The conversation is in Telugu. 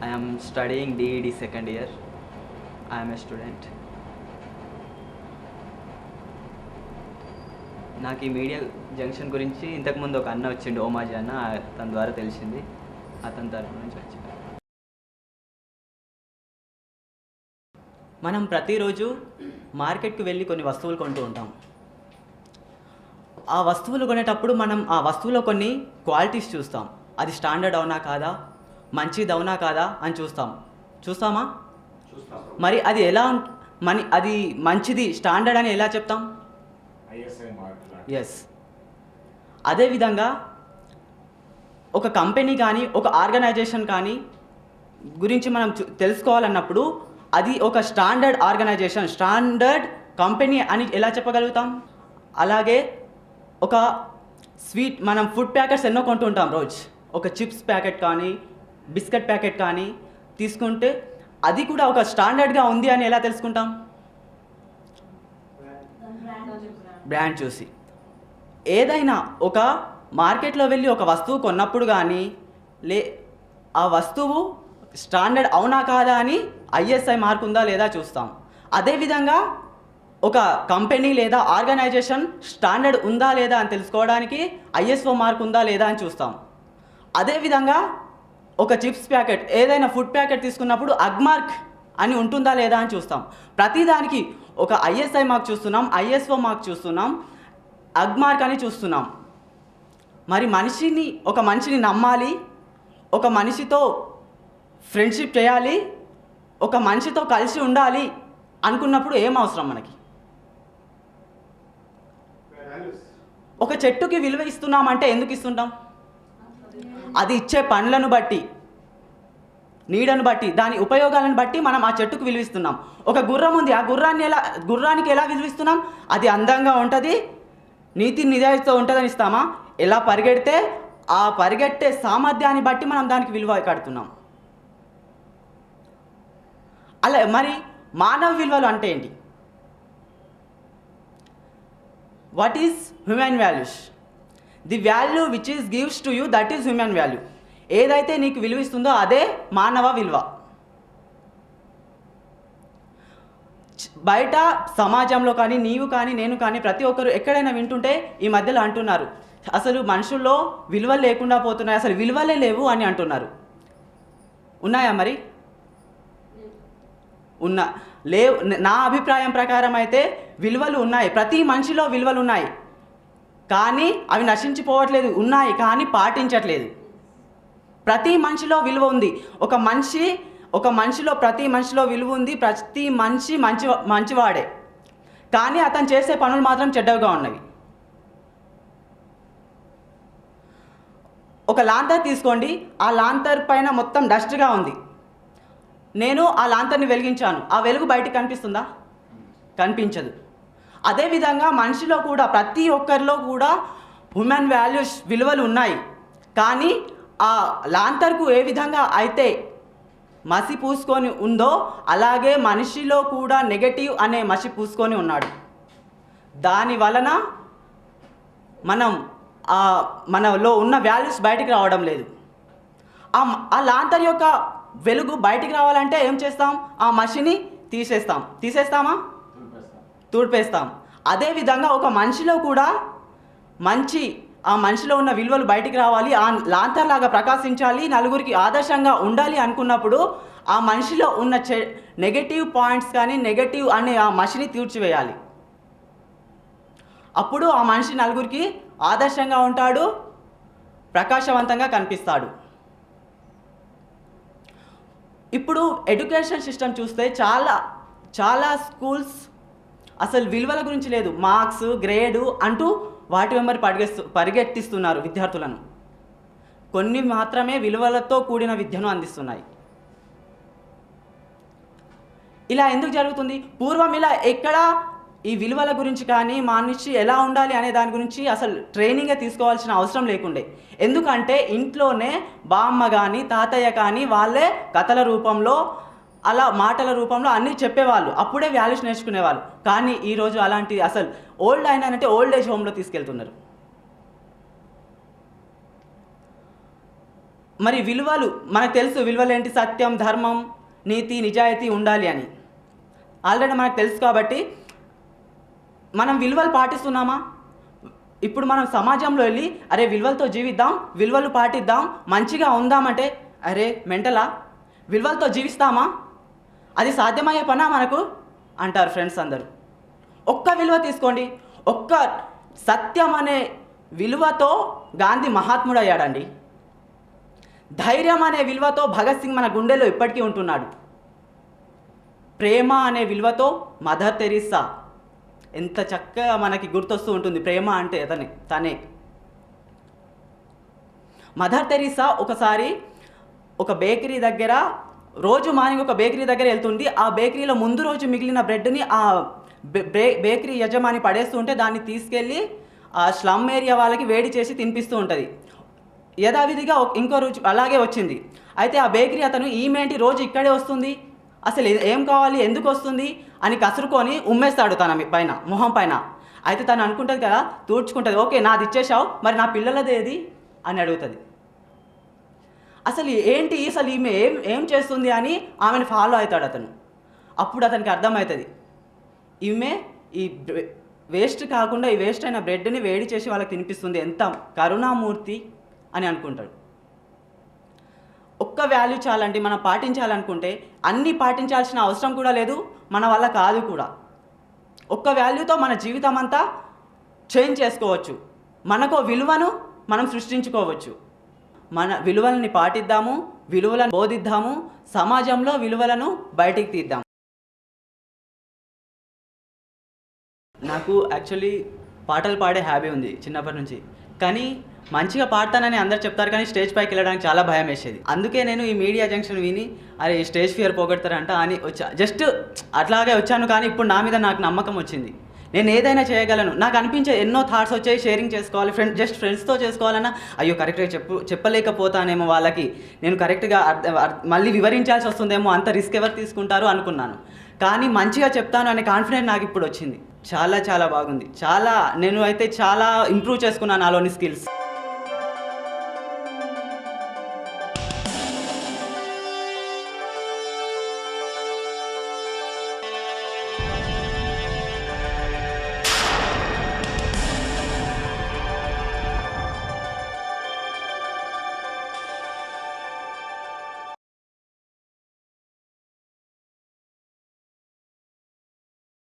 I am studying DED second year. I am a student. నాకు ఈ మీడియా జంక్షన్ గురించి ఇంతకుముందు ఒక అన్న వచ్చిండు, ఓమాజీ అన్న, తన ద్వారా తెలిసింది. అతని తరపు నుంచి వచ్చింది. మనం ప్రతిరోజు మార్కెట్కి వెళ్ళి కొన్ని వస్తువులు కొంటూ ఉంటాం. ఆ వస్తువులు కొనేటప్పుడు మనం ఆ వస్తువులో కొన్ని క్వాలిటీస్ చూస్తాం. అది స్టాండర్డ్ అవునా కాదా, మంచిది అవునా కాదా అని చూస్తామా? మరి అది ఎలా అది మంచిది స్టాండర్డ్ అని ఎలా చెప్తాం? ఎస్. అదేవిధంగా ఒక కంపెనీ కానీ ఒక ఆర్గనైజేషన్ కానీ గురించి మనం తెలుసుకోవాలన్నప్పుడు అది ఒక స్టాండర్డ్ ఆర్గనైజేషన్, స్టాండర్డ్ కంపెనీ అని ఎలా చెప్పగలుగుతాం? అలాగే ఒక మనం ఫుడ్ ప్యాకెట్స్ ఎన్నో కొంటూ ఉంటాం రోజు. ఒక చిప్స్ ప్యాకెట్ కానీ బిస్కెట్ ప్యాకెట్ కానీ తీసుకుంటే అది కూడా ఒక స్టాండర్డ్గా ఉంది అని ఎలా తెలుసుకుంటాం? బ్రాండ్ చూసి. ఏదైనా ఒక మార్కెట్లో వెళ్ళి ఒక వస్తువు కొన్నప్పుడు కానీ ఆ వస్తువు స్టాండర్డ్ అవునా కాదా అని ఐఎస్ఐ మార్క్ ఉందా లేదా చూస్తాం. అదేవిధంగా ఒక కంపెనీ లేదా ఆర్గనైజేషన్ స్టాండర్డ్ ఉందా లేదా అని తెలుసుకోవడానికి ఐఎస్ఓ మార్క్ ఉందా లేదా అని చూస్తాం. అదేవిధంగా ఒక చిప్స్ ప్యాకెట్, ఏదైనా ఫుడ్ ప్యాకెట్ తీసుకున్నప్పుడు అగ్మార్క్ అని ఉంటుందా లేదా అని చూస్తాం. ప్రతిదానికి ఒక ఐఎస్ఐ మార్క్ చూస్తున్నాం, ఐఎస్ఓ మార్క్ చూస్తున్నాం, అగ్మార్క్ అని చూస్తున్నాం. మరి ఒక మనిషిని నమ్మాలి, ఒక మనిషితో ఫ్రెండ్షిప్ చేయాలి, ఒక మనిషితో కలిసి ఉండాలి అనుకున్నప్పుడు ఏం అవసరం మనకి? ఒక చెట్టుకి విలువ ఇస్తున్నామంటే ఎందుకు ఇస్తుంటాం? అది ఇచ్చే పండ్లను బట్టి, నీడను బట్టి, దాని ఉపయోగాలను బట్టి మనం ఆ చెట్టుకు విలువిస్తున్నాం. ఒక గుర్రం ఉంది, ఆ గుర్రానికి ఎలా విలువిస్తున్నాం? అది అందంగా ఉంటుంది, నీతి నిజాయితీతో ఉంటుందని ఇస్తామా? ఎలా పరిగెడితే ఆ పరిగెట్టే సామర్థ్యాన్ని బట్టి మనం దానికి విలువ కడుతున్నాం. అలా మరి మానవ విలువలు అంటే ఏంటి? What is human values? The value which is gives to you, that is human value. ఏదైతే నీకు విలువిస్తుందో అదే మానవ విలువ. బయట సమాజంలో కానీ నీవు కానీ నేను కానీ ప్రతి ఒక్కరు ఎక్కడైనా వింటుంటే ఈ మధ్యలో అంటున్నారు, అసలు మనుషుల్లో విలువలు లేకుండా పోతున్నాయి, అసలు విలువలే లేవు అని అంటున్నారు. ఉన్నాయా మరి? లేవు. నా అభిప్రాయం ప్రకారం అయితే విలువలు ఉన్నాయి, ప్రతి మనిషిలో విలువలు ఉన్నాయి, కానీ అవి నశించిపోవట్లేదు. ఉన్నాయి కానీ పాటించట్లేదు. ప్రతి మనిషిలో విలువ ఉంది. ప్రతి మనిషిలో విలువ ఉంది. ప్రతి మనిషి మంచివాడే, కానీ అతను చేసే పనులు మాత్రం చెడ్డగా ఉన్నవి. ఒక లాంతర్ తీసుకోండి, ఆ లాంతర్ పైన మొత్తం డస్ట్గా ఉంది. నేను ఆ లాంతర్ని వెలిగించాను, ఆ వెలుగు బయటకు కనిపిస్తుందా? కనిపించదు. అదేవిధంగా మనిషిలో కూడా, ప్రతి ఒక్కరిలో కూడా హ్యూమన్ వాల్యూస్, విలువలు ఉన్నాయి, కానీ ఆ లాంతర్కు ఏ విధంగా అయితే మసి పూసుకొని ఉందో అలాగే మనిషిలో కూడా నెగటివ్ అనే మసి పూసుకొని ఉన్నాడు. దాని వలన మనలో ఉన్న వాల్యూస్ బయటికి రావడం లేదు. ఆ లాంతర్ యొక్క వెలుగు బయటికి రావాలంటే ఏం చేస్తాం? ఆ మసిని తీసేస్తామా? తుడిపేస్తాం. అదేవిధంగా ఒక మనిషిలో కూడా ఆ మనిషిలో ఉన్న విలువలు బయటికి రావాలి, ఆ లాంతర్ లాగా ప్రకాశించాలి, నలుగురికి ఆదర్శంగా ఉండాలి అనుకున్నప్పుడు ఆ మనిషిలో ఉన్న నెగటివ్ పాయింట్స్ కానీ నెగటివ్ అనే ఆ మనిషిని తీర్చివేయాలి. అప్పుడు ఆ మనిషి నలుగురికి ఆదర్శంగా ఉంటాడు, ప్రకాశవంతంగా కనిపిస్తాడు. ఇప్పుడు ఎడ్యుకేషన్ సిస్టమ్ చూస్తే చాలా స్కూల్స్ అసలు విలువల గురించి లేదు, మార్క్స్, గ్రేడు అంటూ వాటి వెంబడి పరిగెత్తిస్తున్నారు విద్యార్థులను. కొన్ని మాత్రమే విలువలతో కూడిన విద్యను అందిస్తున్నాయి. ఇలా ఎందుకు జరుగుతుంది? పూర్వం ఇలా ఎక్కడా ఈ విలువల గురించి కానీ మనిషి ఎలా ఉండాలి అనే దాని గురించి అసలు ట్రైనింగే తీసుకోవాల్సిన అవసరం లేకుండే. ఎందుకంటే ఇంట్లోనే బామ్మ కానీ తాతయ్య కానీ వాళ్ళే కథల రూపంలో అలా మాటల రూపంలో అన్నీ చెప్పేవాళ్ళు, అప్పుడే వాల్యూస్ నేర్చుకునేవాళ్ళు. కానీ ఈరోజు అలాంటి అసలు ఓల్డ్ అయినానంటే ఓల్డ్ ఏజ్ హోమ్లో తీసుకెళ్తున్నారు. మరి విలువలు మనకు తెలుసు, విలువలు ఏంటి? సత్యం, ధర్మం, నీతి, నిజాయితీ ఉండాలి అని ఆల్రెడీ మనకు తెలుసు. కాబట్టి మనం విలువలు పాటిస్తున్నామా? ఇప్పుడు మనం సమాజంలో వెళ్ళి అరే విలువలతో జీవిద్దాం, విలువలు పాటిద్దాం, మంచిగా ఉందామంటే అరే మెంటలా, విలువలతో జీవిస్తామా? అది సాధ్యమయ్యే పనా మనకు అంటారు ఫ్రెండ్స్ అందరూ. ఒక్క విలువ తీసుకోండి, ఒక్క సత్యం అనే విలువతో గాంధీ మహాత్ముడు అయ్యాడండి. ధైర్యం అనే విలువతో భగత్ సింగ్ మన గుండెలో ఇప్పటికీ ఉంటున్నాడు. ప్రేమ అనే విలువతో మదర్ తెరీసా ఎంత చక్కగా మనకి గుర్తొస్తూ ఉంటుంది. ప్రేమ అంటే తనే. మదర్ తెరీసా ఒకసారి ఒక బేకరీ దగ్గర, రోజు మార్నింగ్ ఒక బేకరీ దగ్గర వెళ్తుంది. ఆ బేకరీలో ముందు రోజు మిగిలిన బ్రెడ్ని ఆ బేకరీ యజమాని పడేస్తూ ఉంటే దాన్ని తీసుకెళ్ళి ఆ స్లమ్ ఏరియా వాళ్ళకి వేడి చేసి తినిపిస్తూ ఉంటుంది. యథావిధిగా ఇంకో రోజు అలాగే వచ్చింది. అయితే ఆ బేకరీ అతను ఈమెంటి రోజు ఇక్కడే వస్తుంది, అసలు ఏం కావాలి, ఎందుకు వస్తుంది అని కసురుకొని ఉమ్మేస్తాడు తన పైన, మొహం పైన. అయితే తను అనుకుంటుంది కదా, తూడ్చుకుంటుంది, ఓకే నాది ఇచ్చేసావు, మరి నా పిల్లలది ఏది అని అడుగుతుంది. అసలు ఏంటి, అసలు ఈమె ఏం చేస్తుంది అని ఆమెను ఫాలో అవుతాడు అతను. అప్పుడు అతనికి అర్థమవుతుంది, ఈమె ఈ వేస్ట్ కాకుండా ఈ వేస్ట్ అయిన బ్రెడ్ని వేడి చేసి వాళ్ళకి తినిపిస్తుంది, ఎంత కరుణామూర్తి అని అనుకుంటాడు. ఒక్క వాల్యూ చాలండి మనం పాటించాలనుకుంటే. అన్నీ పాటించాల్సిన అవసరం కూడా లేదు, మన వల్ల కాదు కూడా. ఒక్క వాల్యూతో మన జీవితం అంతా చేంజ్ చేసుకోవచ్చు. మనకు విలువను మనం సృష్టించుకోవచ్చు. మన విలువలని పాటిద్దాము, విలువలను బోధిద్దాము, సమాజంలో విలువలను బయటికి తీద్దాం. నాకు యాక్చువల్లీ పాటలు పాడే హ్యాబీ ఉంది చిన్నప్పటి నుంచి. కానీ మంచిగా పాడతానని అందరు చెప్తారు, కానీ స్టేజ్ పైకి వెళ్ళడానికి చాలా భయం వేసేది. అందుకే నేను ఈ మీడియా జంక్షన్ విని అరే ఈ స్టేజ్ ఫియర్ పోగొడతారంట అని జస్ట్ అట్లాగే వచ్చాను. కానీ ఇప్పుడు నా మీద నాకు నమ్మకం వచ్చింది, నేను ఏదైనా చేయగలను. నాకు అనిపించే ఎన్నో థాట్స్ వచ్చాయి, షేరింగ్ చేసుకోవాలి, ఫ్రెండ్స్తో చేసుకోవాలన్నా అయ్యో కరెక్ట్గా చెప్పలేకపోతానేమో వాళ్ళకి, నేను కరెక్ట్గా మళ్ళీ వివరించాల్సి వస్తుందేమో, అంత రిస్క్ ఎవరు తీసుకుంటారు అనుకున్నాను. కానీ మంచిగా చెప్తాను అనే కాన్ఫిడెంట్ నాకు ఇప్పుడు వచ్చింది. చాలా బాగుంది. నేను అయితే చాలా ఇంప్రూవ్ చేసుకున్నాను నాలోని స్కిల్స్.